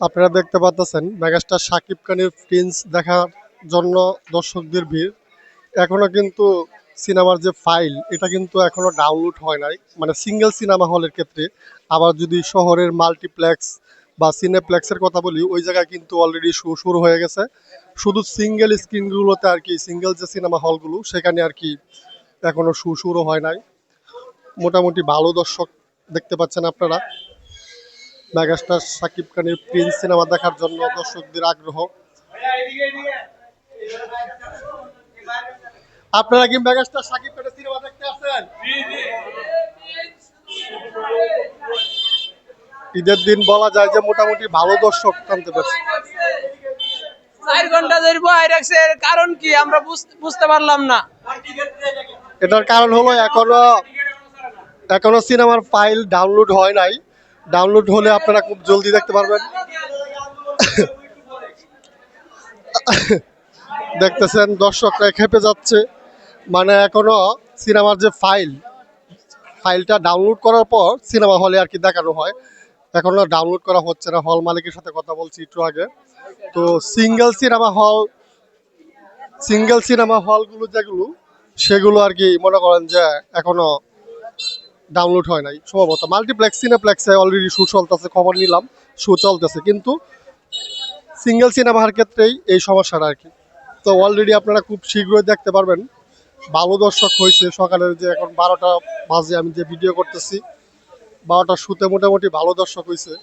আপনারা দেখতে পাচ্ছেন মেগাস্টার শাকিব খানের প্রিন্স দেখার জন্য দর্শকদের ভিড়। এখনো কিন্তু সিনেমার যে ফাইল এটা কিন্তু এখনো ডাউনলোড হয় নাই, মানে সিঙ্গেল সিনেমা হলের ক্ষেত্রে। আবার যদি শহরের মাল্টিপ্লেক্স বা সিনেপ্লেক্সের কথা বলি, ওই জায়গায় কিন্তু অলরেডি শো শুরু হয়ে গেছে। শুধু সিঙ্গেল স্ক্রিনগুলোতে আর কি, সিঙ্গেল যে সিনেমা হলগুলো সেখানে আর কি এখনো শো শুরু হয় নাই। মোটামুটি ভালো দর্শক দেখতে পাচ্ছেন আপনারা। মেগাস্টার শাকিব খানের প্রিন্স সিনেমা দেখার জন্য দর্শকদের আগ্রহ। আপনারা কি মেগাস্টার শাকিব খানের সিনেমা দেখতে আসছেন? ঈদের দিন বলা যায় যে মোটামুটি ভালো দর্শক টানতে পারছে। 4 ঘন্টা ধরে বহাই রাখছে, এর কারণ কি আমরা বুঝতে পারলাম না। এটার কারণ হলো এখনো সিনেমার ফাইল ডাউনলোড হয় নাই। ডাউনলোড হলে আপনারা খুব জলদি দেখতে পারবেন। দেখতেছেন দর্শকরা খেপে যাচ্ছে, মানে এখনো সিনেমার যে ফাইলটা ডাউনলোড করার পর সিনেমা হলে আর কি দেখানো হয়, এখনো ডাউনলোড করা হচ্ছে না। হল মালিকের সাথে কথা বলছি একটু আগে। তো সিঙ্গেল সিনেমা হলগুলো যেগুলো, সেগুলো আর কি মনে করেন যে এখনো ডাউনলোড হয় নাই। সম্ভবত মাল্টিপ্লেক্স সিনেপ্লেক্সে অলরেডি শো চলতেছে, খবর নিলাম শো চলতেছে, কিন্তু সিঙ্গেল সিনেমার ক্ষেত্রেই এই সমস্যাটা আর কি। তো অলরেডি আপনারা খুব শীঘ্রই দেখতে পারবেন। ভালো দর্শক হয়েছে সকালের, যে এখন 12টা বাজে আমি যে ভিডিও করতেছি, 12টার শুতে মোটামুটি ভালো দর্শক হয়েছে।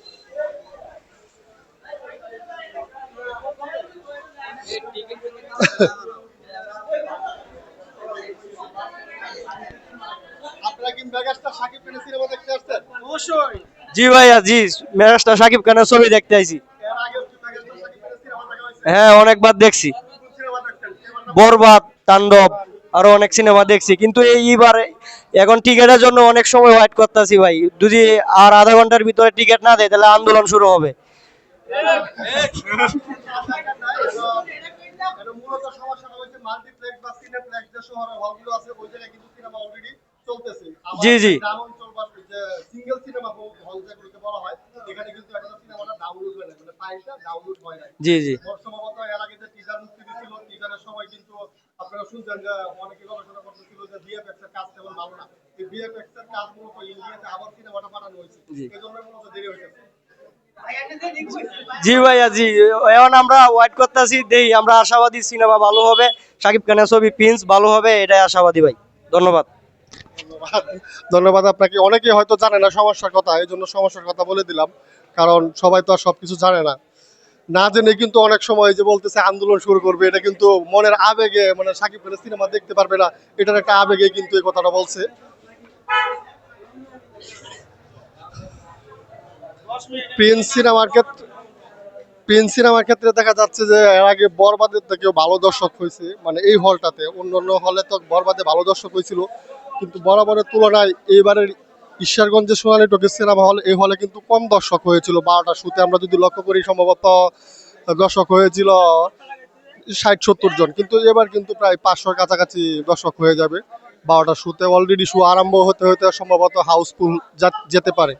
আপনারা কি মেগাস্টার শাকিব খানের সিনেমা দেখতে আসছেন? অবশ্যই। জি ভাইয়া, জি। মেগাস্টার শাকিব খানের ছবি দেখতে আইছি। এর আগে কি মেগাস্টার শাকিব খানের সিনেমা দেখা হয়েছে? হ্যাঁ, অনেকবার দেখছি। কোন সিনেমা দেখছেন? সিনেমার নাম? বরবাদ, তাণ্ডব, আরো অনেক সিনেমা দেখছি, কিন্তু এইবারে এখন টিকেটের জন্য অনেক সময় ওয়েট করতেছি ভাই। যদি আর আধা ঘন্টার ভিতরে টিকিট না দেয় তাহলে আন্দোলন শুরু হবে। এটা মূলত সমস্যাটা হচ্ছে মাল্টিপ্লেক্স বা সিনেপ্লেক্স যে শহরের হলগুলো আছে, ওই জায়গায় কিন্তু সিনেমা অলরেডি চলতেছে। আবার জি, জি। গ্রাম অঞ্চল বা যে সিঙ্গেল সিনেমা হল যেগুলোকে বলা হয়, এখানে কিন্তু এখনো সিনেমাটা ডাউনলোড হয় না, মানে ফাইলটা ডাউনলোড হয় নাই। জি, জি। সম্ভবত এর আগে যে টিজার মুক্তি দিয়েছিল, টিজারের সময় কিন্তু আপনারা শুনছেন যে অনেকে গবেষণা করতেছিল যে ভিএফএক্স এর কাজ তেমন ভালো না। এই ভিএফএক্স এর কাজ মূলত ইন্ডিয়াতে আবার সিনেমাটা পাঠানো হয়েছে, এই জন্য মূলত দেরি হয়েছে। জি ভাইয়া, জি। এখন আমরা ওয়েট করতেছি, দেই আমরা আশাবাদী সিনেমা ভালো হবে, শাকিব খানের ছবি প্রিন্স ভালো হবে, এটাই আশাবাদী ভাই। ধন্যবাদ। ধন্যবাদ। ধন্যবাদ আপনাকে। অনেকেই হয়তো জানে না সমস্যার কথা, এই জন্য সমস্যার কথা বলে দিলাম, কারণ সবাই তো আর সবকিছু জানে না। না জেনে কিন্তু অনেক সময় যে বলতেছে আন্দোলন শুরু করবে, এটা কিন্তু মনের আবেগে, মানে শাকিব খানের সিনেমা দেখতে পারবে না, এটার একটা আবেগে কিন্তু এই কথাটা বলছে। প্রিন্স সিনেমার ক্ষেত্রে প্রিন্স সিনেমার ক্ষেত্রে দেখা যাচ্ছে যে এর আগে বরবাদের থেকেও ভালো দর্শক হয়েছে, মানে এই হলটাতে। অন্য অন্য হলে তো বরবাদে ভালো দর্শক হয়েছিল, কিন্তু বরাবরের তুলনায় এইবারের ঈশ্বরগঞ্জে সোনালী টকিজ সিনেমা হল, এই হলে কিন্তু কম দর্শক হয়েছিল। 12টার শুতে আমরা যদি লক্ষ্য করি, সম্ভবত দর্শক হয়েছিল 60-70 জন, কিন্তু এবার কিন্তু প্রায় 500-র কাছাকাছি দর্শক হয়ে যাবে 12টার শুতে। অলরেডি শো আরম্ভ হতে হতে সম্ভবত হাউসফুল যেতে পারে।